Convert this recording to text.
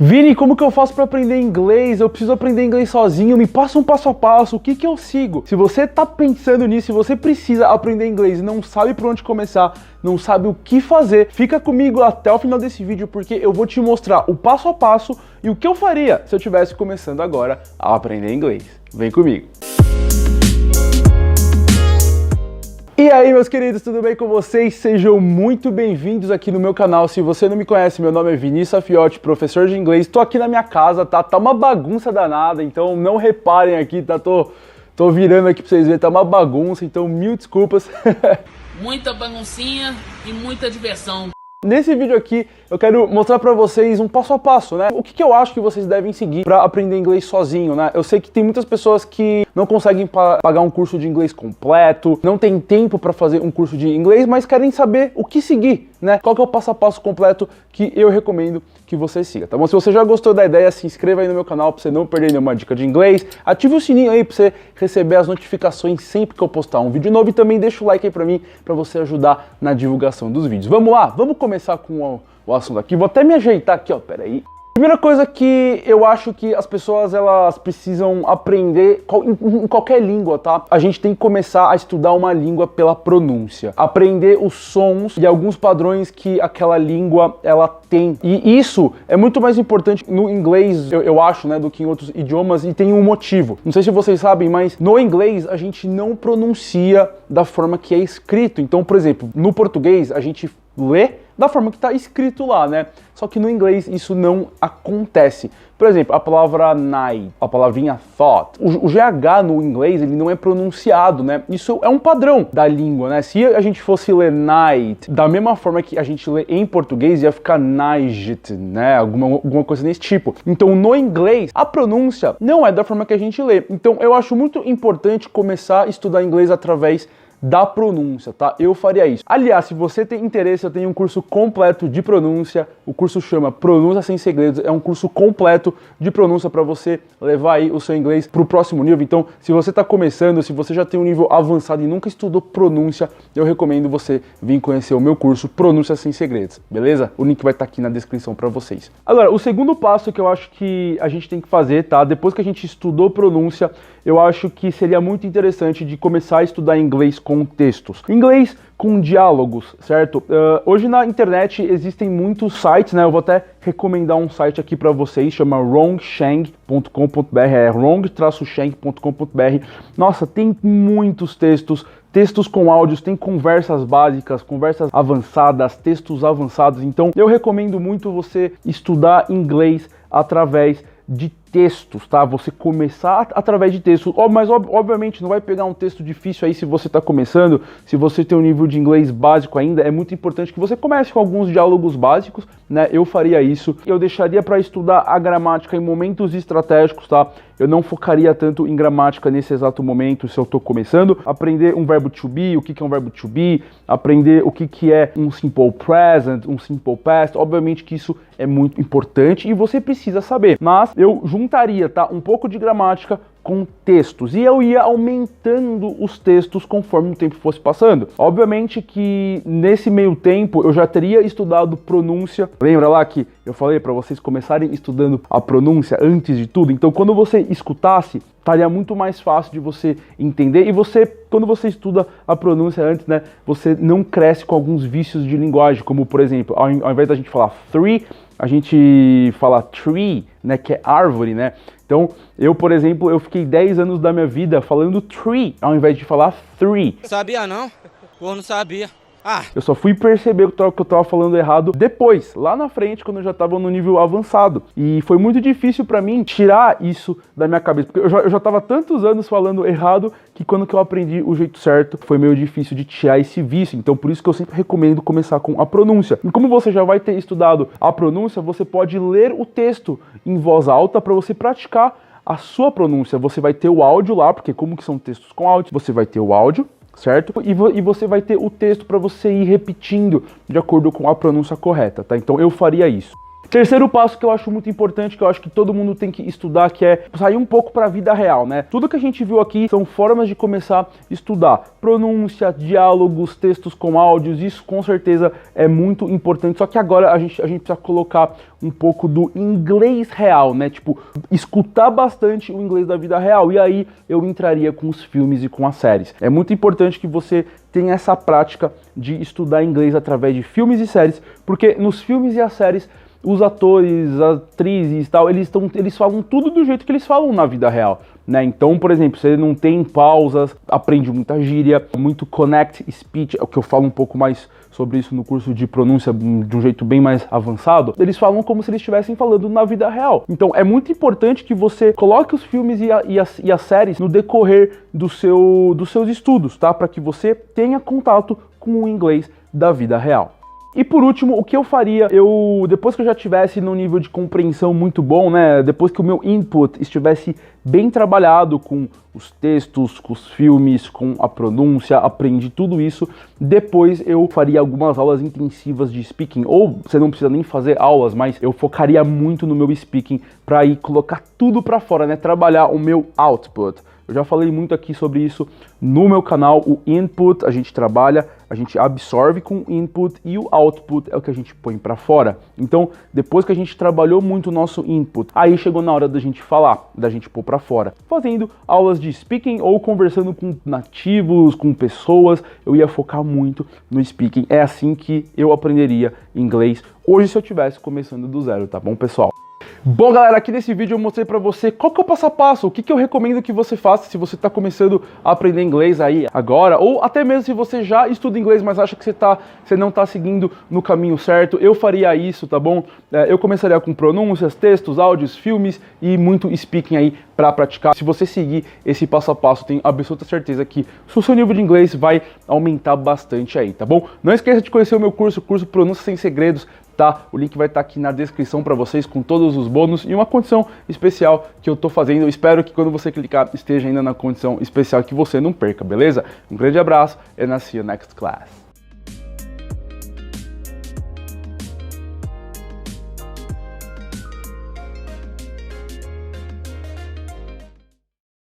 Vini, como que eu faço para aprender inglês? Eu preciso aprender inglês sozinho, me passa um passo a passo, o que que eu sigo? Se você tá pensando nisso, se você precisa aprender inglês e não sabe por onde começar, não sabe o que fazer, fica comigo até o final desse vídeo porque eu vou te mostrar o passo a passo e o que eu faria se eu estivesse começando agora a aprender inglês. Vem comigo! E aí, meus queridos, tudo bem com vocês? Sejam muito bem-vindos aqui no meu canal. Se você não me conhece, meu nome é Vinícius Safiotti, professor de inglês. Tô aqui na minha casa, tá? Tá uma bagunça danada, então não reparem aqui, tá? Tô virando aqui pra vocês verem, tá uma bagunça, então mil desculpas. Muita baguncinha e muita diversão. Nesse vídeo aqui, eu quero mostrar pra vocês um passo a passo, né? O que eu acho que vocês devem seguir pra aprender inglês sozinho, né? Eu sei que tem muitas pessoas que não conseguem pagar um curso de inglês completo, não tem tempo pra fazer um curso de inglês, mas querem saber o que seguir, né? Qual que é o passo a passo completo que eu recomendo que você siga, tá bom? Se você já gostou da ideia, se inscreva aí no meu canal pra você não perder nenhuma dica de inglês, ative o sininho aí pra você receber as notificações sempre que eu postar um vídeo novo e também deixa o like aí pra mim, pra você ajudar na divulgação dos vídeos. Vamos lá? Vamos começar com o assunto aqui. Vou até me ajeitar aqui, ó, peraí. Primeira coisa que eu acho que as pessoas elas precisam aprender em qualquer língua, tá? A gente tem que começar a estudar uma língua pela pronúncia. Aprender os sons e alguns padrões que aquela língua ela tem. E isso é muito mais importante no inglês, eu acho, né, do que em outros idiomas e tem um motivo. Não sei se vocês sabem, mas no inglês a gente não pronuncia da forma que é escrito. Então, por exemplo, no português a gente lê da forma que está escrito lá, né? Só que no inglês isso não acontece. Por exemplo, a palavra night, a palavrinha thought, o GH no inglês ele não é pronunciado, né? Isso é um padrão da língua, né? Se a gente fosse ler night da mesma forma que a gente lê em português, ia ficar night, né? Alguma coisa desse tipo. Então, no inglês, a pronúncia não é da forma que a gente lê. Então, eu acho muito importante começar a estudar inglês através da pronúncia, tá? Eu faria isso. Aliás, se você tem interesse, eu tenho um curso completo de pronúncia. O curso chama Pronúncia Sem Segredos. É um curso completo de pronúncia para você levar aí o seu inglês pro próximo nível. Então, se você tá começando, se você já tem um nível avançado e nunca estudou pronúncia, eu recomendo você vir conhecer o meu curso Pronúncia Sem Segredos, beleza? O link vai estar aqui na descrição para vocês. Agora, o segundo passo que eu acho que a gente tem que fazer, tá? Depois que a gente estudou pronúncia, eu acho que seria muito interessante de começar a estudar inglês com textos. Inglês com diálogos, certo? Hoje na internet existem muitos sites, né? Eu vou até recomendar um site aqui para vocês, chama wrongshang.com.br, é wrong-shang.com.br. Nossa, tem muitos textos com áudios, tem conversas básicas, conversas avançadas, textos avançados. Então, eu recomendo muito você estudar inglês através de textos, tá? Você começar através de textos, mas obviamente não vai pegar um texto difícil aí se você está começando, se você tem um nível de inglês básico ainda, é muito importante que você comece com alguns diálogos básicos, né? Eu faria isso. Eu deixaria para estudar a gramática em momentos estratégicos, tá? Eu não focaria tanto em gramática nesse exato momento se eu estou começando. Aprender um verbo to be, o que é um verbo to be, aprender o que é um simple present, um simple past, obviamente que isso é muito importante e você precisa saber, mas eu juntaria, tá, um pouco de gramática com textos, e eu ia aumentando os textos conforme o tempo fosse passando. Obviamente que nesse meio tempo eu já teria estudado pronúncia. Lembra lá que eu falei para vocês começarem estudando a pronúncia antes de tudo? Então quando você escutasse, estaria muito mais fácil de você entender, e você, quando você estuda a pronúncia antes, né, você não cresce com alguns vícios de linguagem, como por exemplo, ao invés da gente falar three, a gente fala tree, né, que é árvore, né? Então, eu, por exemplo, eu fiquei 10 anos da minha vida falando tree, ao invés de falar three. Sabia não? Pô, não sabia. Eu só fui perceber que eu tava falando errado depois, lá na frente, quando eu já tava no nível avançado. E foi muito difícil pra mim tirar isso da minha cabeça, porque eu já tava tantos anos falando errado, que quando que eu aprendi o jeito certo, foi meio difícil de tirar esse vício. Então por isso que eu sempre recomendo começar com a pronúncia. E como você já vai ter estudado a pronúncia, você pode ler o texto em voz alta para você praticar a sua pronúncia. Você vai ter o áudio lá, porque como que são textos com áudio, você vai ter o áudio, certo? E você vai ter o texto para você ir repetindo de acordo com a pronúncia correta, tá? Então eu faria isso. Terceiro passo que eu acho muito importante, que eu acho que todo mundo tem que estudar, que é sair um pouco para a vida real, né? Tudo que a gente viu aqui são formas de começar a estudar. Pronúncia, diálogos, textos com áudios, isso com certeza é muito importante. Só que agora a gente precisa colocar um pouco do inglês real, né? Tipo, escutar bastante o inglês da vida real. E aí eu entraria com os filmes e com as séries. É muito importante que você tenha essa prática de estudar inglês através de filmes e séries, porque nos filmes e as séries os atores, atrizes e tal, eles falam tudo do jeito que eles falam na vida real, né? Então, por exemplo, você não tem pausas, aprende muita gíria, muito connect speech, é o que eu falo um pouco mais sobre isso no curso de pronúncia de um jeito bem mais avançado. Eles falam como se eles estivessem falando na vida real. Então, é muito importante que você coloque os filmes e as séries no decorrer dos seus estudos, tá? Para que você tenha contato com o inglês da vida real. E por último, o que eu faria, depois que eu já tivesse num nível de compreensão muito bom, né, depois que o meu input estivesse bem trabalhado com os textos, com os filmes, com a pronúncia, aprendi tudo isso, depois eu faria algumas aulas intensivas de speaking, ou você não precisa nem fazer aulas, mas eu focaria muito no meu speaking para ir colocar tudo para fora, né, trabalhar o meu output. Eu já falei muito aqui sobre isso no meu canal. O input a gente trabalha, a gente absorve com o input e o output é o que a gente põe para fora. Então, depois que a gente trabalhou muito o nosso input, aí chegou na hora da gente falar, da gente pôr para fora. Fazendo aulas de speaking ou conversando com nativos, com pessoas, eu ia focar muito no speaking. É assim que eu aprenderia inglês hoje se eu estivesse começando do zero, tá bom, pessoal? Bom, galera, aqui nesse vídeo eu mostrei pra você qual que é o passo a passo, o que eu recomendo que você faça se você tá começando a aprender inglês aí agora, ou até mesmo se você já estuda inglês, mas acha que você não tá seguindo no caminho certo. Eu faria isso, tá bom? Eu começaria com pronúncias, textos, áudios, filmes e muito speaking aí pra praticar. Se você seguir esse passo a passo, tenho absoluta certeza que o seu nível de inglês vai aumentar bastante aí, tá bom? Não esqueça de conhecer o meu curso Pronúncia Sem Segredos, tá? O link vai estar aqui na descrição para vocês com todos os bônus e uma condição especial que eu tô fazendo. Eu espero que quando você clicar esteja ainda na condição especial que você não perca, beleza? Um grande abraço and I'll see you next class.